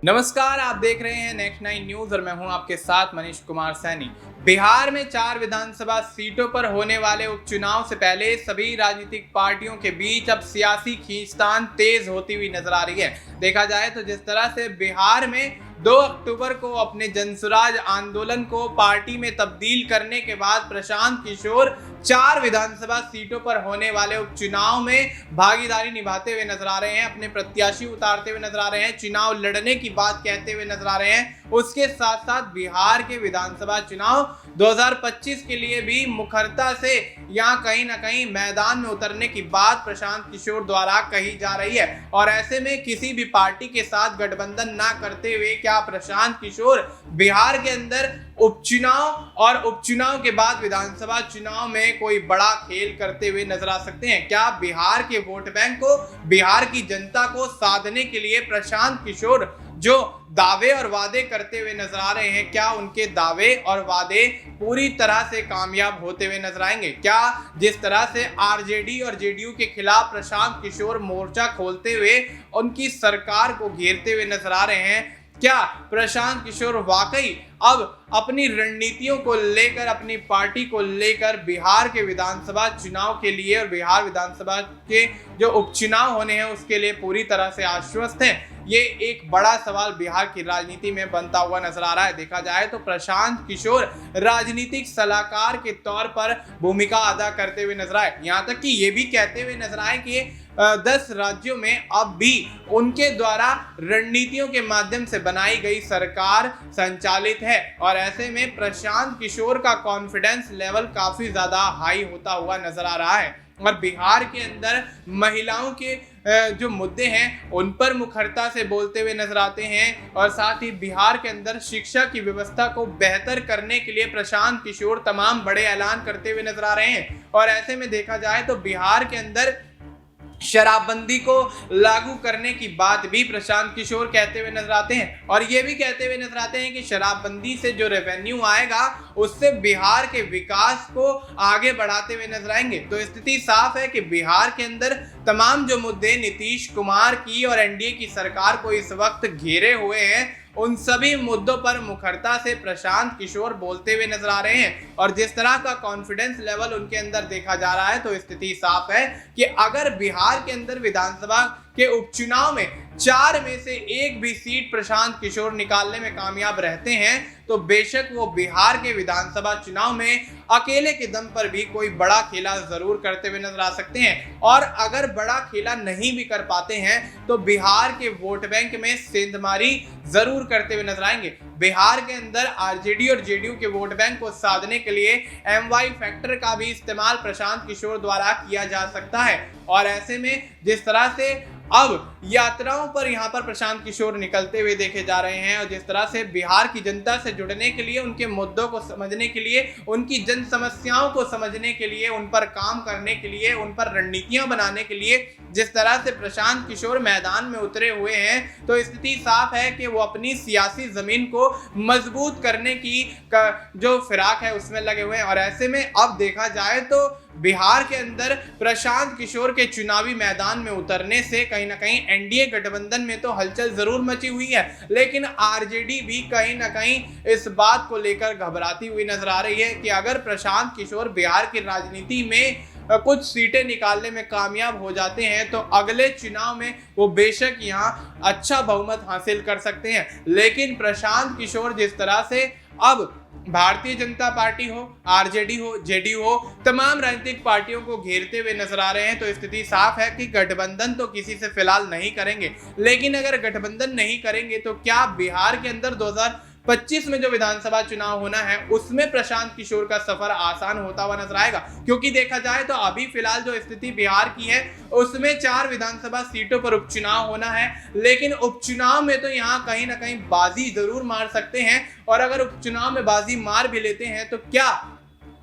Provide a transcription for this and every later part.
नमस्कार, आप देख रहे हैं नेक्स्ट 9 न्यूज और मैं हूं आपके साथ मनीष कुमार सैनी। बिहार में 4 विधानसभा सीटों पर होने वाले उपचुनाव से पहले सभी राजनीतिक पार्टियों के बीच अब सियासी खींचतान तेज होती हुई नजर आ रही है। देखा जाए तो जिस तरह से बिहार में 2 अक्टूबर को अपने जनसुराज आंदोलन को पार्टी में तब्दील करने के बाद प्रशांत किशोर 4 विधानसभा सीटों पर होने वाले उपचुनाव में भागीदारी निभाते हुए नजर आ रहे हैं, अपने प्रत्याशी उतारते हुए नजर आ रहे हैं, चुनाव लड़ने की बात कहते हुए नजर आ रहे हैं। उसके साथ साथ बिहार के विधानसभा चुनाव 2025 के लिए भी मुखरता से यहाँ कहीं ना कहीं मैदान में उतरने की बात प्रशांत किशोर द्वारा कही जा रही है। और ऐसे में किसी भी पार्टी के साथ गठबंधन ना करते हुए क्या प्रशांत किशोर बिहार के अंदर उपचुनाव और उपचुनाव के बाद विधानसभा चुनाव में कोई बड़ा खेल करते हुए नजर आ सकते हैं? क्या बिहार के वोट बैंक को, बिहार की जनता को साधने के लिए प्रशांत किशोर जो दावे और वादे करते हुए नजर आ रहे हैं, क्या उनके दावे और वादे पूरी तरह से कामयाब होते हुए नजर आएंगे? क्या जिस तरह से आरजेडी और जेडीयू के खिलाफ प्रशांत किशोर मोर्चा खोलते हुए उनकी सरकार को घेरते हुए नजर आ रहे हैं, क्या प्रशांत किशोर वाकई अब अपनी रणनीतियों को लेकर, अपनी पार्टी को लेकर बिहार के विधानसभा चुनाव के लिए और बिहार विधानसभा के जो उपचुनाव होने हैं उसके लिए पूरी तरह से आश्वस्त हैं? ये एक बड़ा सवाल बिहार की राजनीति में बनता हुआ नजर आ रहा है। देखा जाए तो प्रशांत किशोर राजनीतिक सलाहकार के तौर पर भूमिका अदा करते हुए नजर आए, यहाँ तक कि ये भी कहते हुए नजर आए कि 10 राज्यों में अब भी उनके द्वारा रणनीतियों के माध्यम से बनाई गई सरकार संचालित है। और ऐसे में प्रशांत किशोर का कॉन्फिडेंस लेवल काफी ज्यादा हाई होता हुआ नजर आ रहा है। और बिहार के अंदर महिलाओं के जो मुद्दे हैं उन पर मुखरता से बोलते हुए नजर आते हैं। और साथ ही बिहार के अंदर शिक्षा की व्यवस्था को बेहतर करने के लिए प्रशांत किशोर तमाम बड़े ऐलान करते हुए नजर आ रहे हैं। और ऐसे में देखा जाए तो बिहार के अंदर शराबबंदी को लागू करने की बात भी प्रशांत किशोर कहते हुए नजर आते हैं। और ये भी कहते हुए नजर आते हैं कि शराबबंदी से जो रेवेन्यू आएगा उससे बिहार के विकास को आगे बढ़ाते हुए नजर आएंगे। तो स्थिति साफ है कि बिहार के अंदर तमाम जो मुद्दे नीतीश कुमार की और एनडीए की सरकार को इस वक्त घेरे हुए हैं, उन सभी मुद्दों पर मुखरता से प्रशांत किशोर बोलते हुए नजर आ रहे हैं। और जिस तरह का कॉन्फिडेंस लेवल उनके अंदर देखा जा रहा है तो स्थिति साफ है कि अगर बिहार के अंदर विधानसभा के उपचुनाव में 4 में से एक भी सीट प्रशांत किशोर निकालने में कामयाब रहते हैं तो बेशक वो बिहार के विधानसभा चुनाव में अकेले के दम पर भी कोई बड़ा खेला जरूर करते हुए नजर आ सकते हैं। और अगर बड़ा खेला नहीं भी कर पाते हैं तो बिहार के वोट बैंक में सेंधमारी जरूर करते हुए नजर आएंगे। बिहार के अंदर आरजेडी और जेडीयू के वोट बैंक को साधने के लिए एमवाई फैक्टर का भी इस्तेमाल प्रशांत किशोर द्वारा किया जा सकता है। और ऐसे में जिस तरह से अब यात्राओं पर यहाँ पर प्रशांत किशोर निकलते हुए देखे जा रहे हैं और जिस तरह से बिहार की जनता से जुड़ने के लिए, उनके मुद्दों को समझने के लिए, उनकी जन समस्याओं को समझने के लिए, उन पर काम करने के लिए, उन पर रणनीतियां बनाने के लिए जिस तरह से प्रशांत किशोर मैदान में उतरे हुए हैं तो स्थिति साफ है कि वो अपनी सियासी जमीन को मजबूत करने की जो फिराक है उसमें लगे हुए हैं। और ऐसे में अब देखा जाए तो बिहार के अंदर प्रशांत किशोर के चुनावी मैदान में उतरने से कहीं ना कहीं एनडीए गठबंधन में तो हलचल जरूर मची हुई है, लेकिन आरजेडी भी कहीं ना कहीं इस बात को लेकर घबराती हुई नजर आ रही है कि अगर प्रशांत किशोर बिहार की राजनीति में कुछ सीटें निकालने में कामयाब हो जाते हैं तो अगले चुनाव में वो बेशक यहाँ अच्छा बहुमत हासिल कर सकते हैं। लेकिन प्रशांत किशोर जिस तरह से अब भारतीय जनता पार्टी हो, आरजेडी हो, जेडीयू हो, तमाम राजनीतिक पार्टियों को घेरते हुए नजर आ रहे हैं तो स्थिति साफ है कि गठबंधन तो किसी से फिलहाल नहीं करेंगे। लेकिन अगर गठबंधन नहीं करेंगे तो क्या बिहार के अंदर 2025 में जो विधानसभा चुनाव होना है उसमें प्रशांत किशोर का सफर आसान होता हुआ नजर आएगा? क्योंकि देखा जाए तो अभी फिलहाल जो स्थिति बिहार की है उसमें 4 विधानसभा सीटों पर उपचुनाव होना है, लेकिन उपचुनाव में तो यहाँ कहीं ना कहीं बाजी जरूर मार सकते हैं। और अगर उपचुनाव में बाजी मार भी लेते हैं तो क्या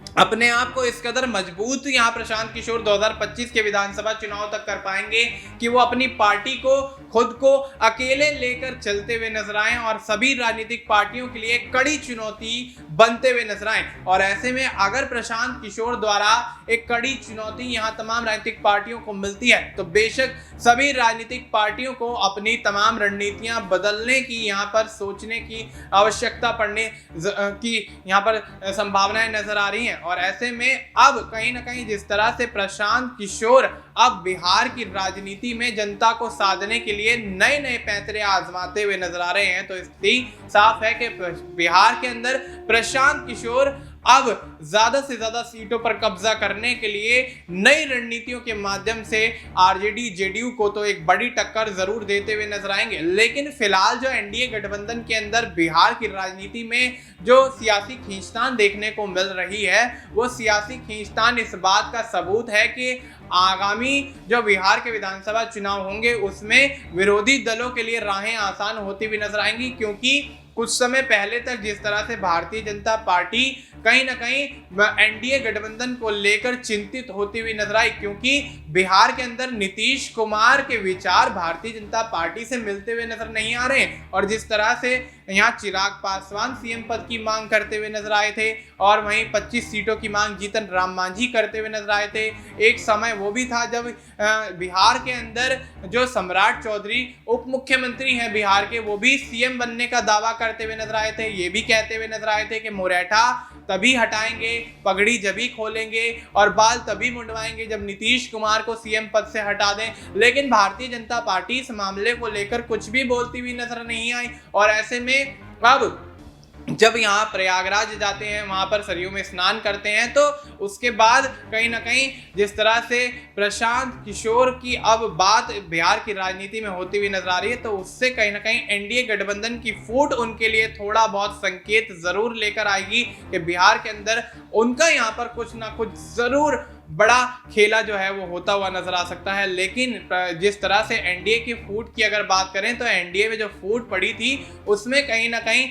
अपने आप को इस कदर मजबूत यहाँ प्रशांत किशोर 2025 के विधानसभा चुनाव तक कर पाएंगे कि वो अपनी पार्टी को खुद को अकेले लेकर चलते हुए नजर आए और सभी राजनीतिक पार्टियों के लिए कड़ी चुनौती बनते हुए नजर आए। और ऐसे में अगर प्रशांत किशोर द्वारा एक कड़ी चुनौती यहाँ तमाम राजनीतिक पार्टियों को मिलती है तो बेशक सभी राजनीतिक पार्टियों को अपनी तमाम रणनीतियां बदलने की यहाँ पर सोचने की आवश्यकता पड़ने की यहाँ पर संभावनाएं नजर आ रही हैं। और ऐसे में अब कहीं ना कहीं जिस तरह से प्रशांत किशोर अब बिहार की राजनीति में जनता को साधने के लिए नए नए पैंतरे आजमाते हुए नजर आ रहे हैं, तो स्थिति साफ है कि बिहार के अंदर प्रशांत किशोर अब ज्यादा से ज्यादा सीटों पर कब्जा करने के लिए नई रणनीतियों के माध्यम से आरजेडी जेडीयू को तो एक बड़ी टक्कर जरूर देते हुए नजर आएंगे। लेकिन फिलहाल जो एनडीए गठबंधन के अंदर बिहार की राजनीति में जो सियासी खींचतान देखने को मिल रही है वो सियासी खींचतान इस बात का सबूत है कि आगामी जो बिहार के विधानसभा चुनाव होंगे उसमें विरोधी दलों के लिए राहें आसान होती हुई नजर आएंगी, क्योंकि कुछ समय पहले तक जिस तरह से भारतीय जनता पार्टी कहीं ना कहीं एनडीए गठबंधन को लेकर चिंतित होती हुई नजर आई, क्योंकि बिहार के अंदर नीतीश कुमार के विचार भारतीय जनता पार्टी से मिलते हुए नजर नहीं आ रहे हैं। और जिस तरह से यहाँ चिराग पासवान सीएम पद की मांग करते हुए नजर आए थे और वहीं 25 सीटों की मांग जीतन राम मांझी करते हुए नजर आए थे। एक समय वो भी था जब बिहार के अंदर जो सम्राट चौधरी उप मुख्यमंत्री हैं बिहार के, वो भी सीएम बनने का दावा करते हुए नजर आए थे। ये भी कहते हुए नजर आए थे कि मुरैठा तभी हटाएंगे, पगड़ी जभी खोलेंगे और बाल तभी मुंडवाएंगे जब नीतीश कुमार को सीएम पद से हटा दें। लेकिन भारतीय जनता पार्टी इस मामले को लेकर कुछ भी बोलती हुई नजर नहीं आई। और ऐसे में अब जब यहाँ प्रयागराज जाते हैं, वहां पर सरयू में स्नान करते हैं, तो उसके बाद कहीं ना कहीं जिस तरह से प्रशांत किशोर की अब बात बिहार की राजनीति में होती हुई नजर आ रही है, तो उससे कहीं ना कहीं एनडीए गठबंधन की फूट उनके लिए थोड़ा बहुत संकेत जरूर लेकर आएगी कि बिहार के अंदर उनका यहाँ पर कुछ ना कुछ जरूर बड़ा खेला जो है वो होता हुआ नजर आ सकता है। लेकिन जिस तरह से एनडीए की फूट की अगर बात करें तो एनडीए में जो फूट पड़ी थी उसमें कहीं ना कहीं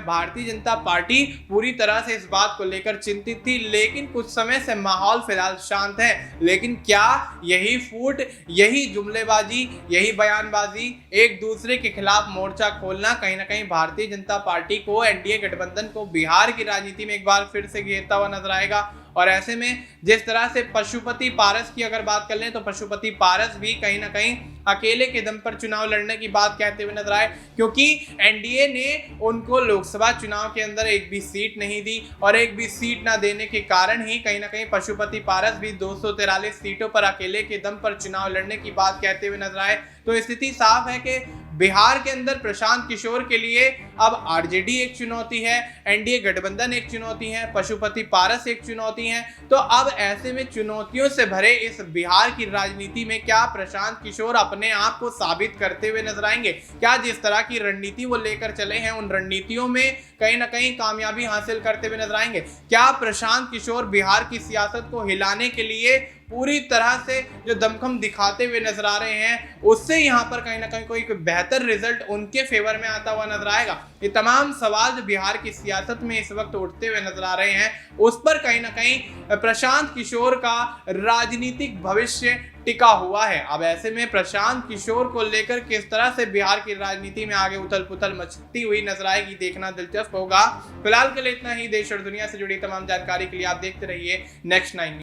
भारतीय जनता पार्टी पूरी तरह से इस बात को लेकर चिंतित थी। लेकिन कुछ समय से माहौल फिलहाल शांत है। लेकिन क्या यही फूट, यही जुमलेबाजी, यही बयानबाजी, एक दूसरे के खिलाफ मोर्चा खोलना कहीं ना कहीं भारतीय जनता पार्टी को, एनडीए गठबंधन को बिहार की राजनीति में एक बार फिर से घेरता हुआ नजर आएगा। और ऐसे में जिस तरह से पशुपति पारस की अगर बात कर लें तो पशुपति पारस भी कहीं ना कहीं अकेले के दम पर चुनाव लड़ने की बात कहते हुए नजर आए, क्योंकि एनडीए ने उनको लोकसभा चुनाव के अंदर एक भी सीट नहीं दी और एक भी सीट ना देने के कारण ही कहीं ना कहीं पशुपति पारस भी 243 सीटों पर अकेले के दम पर चुनाव लड़ने की बात कहते हुए नजर आए। तो स्थिति साफ है कि बिहार के अंदर प्रशांत किशोर के लिए अब आरजेडी एक चुनौती है, एनडीए गठबंधन एक चुनौती है, पशुपति पारस एक चुनौती है। तो अब ऐसे में चुनौतियों से भरे इस बिहार की राजनीति में क्या प्रशांत किशोर अपने आप को साबित करते हुए नजर आएंगे? क्या जिस तरह की रणनीति वो लेकर चले हैं उन रणनीतियों में कहीं ना कहीं कामयाबी हासिल करते हुए नजर आएंगे? क्या प्रशांत किशोर बिहार की सियासत को हिलाने के लिए पूरी तरह से जो दमखम दिखाते हुए नजर आ रहे हैं उससे यहाँ पर कहीं ना कहीं कोई बेहतर रिजल्ट उनके फेवर में आता हुआ नजर आएगा? ये तमाम सवाल जो बिहार की सियासत में इस वक्त उठते हुए नजर आ रहे हैं उस पर कहीं ना कहीं प्रशांत किशोर का राजनीतिक भविष्य टिका हुआ है। अब ऐसे में प्रशांत किशोर को लेकर किस तरह से बिहार की राजनीति में आगे उथल पुथल मचती हुई नजर आएगी, देखना दिलचस्प होगा। फिलहाल के लिए इतना ही। देश और दुनिया से जुड़ी तमाम जानकारी के लिए आप देखते रहिए नेक्स्ट 9 न्यूज़।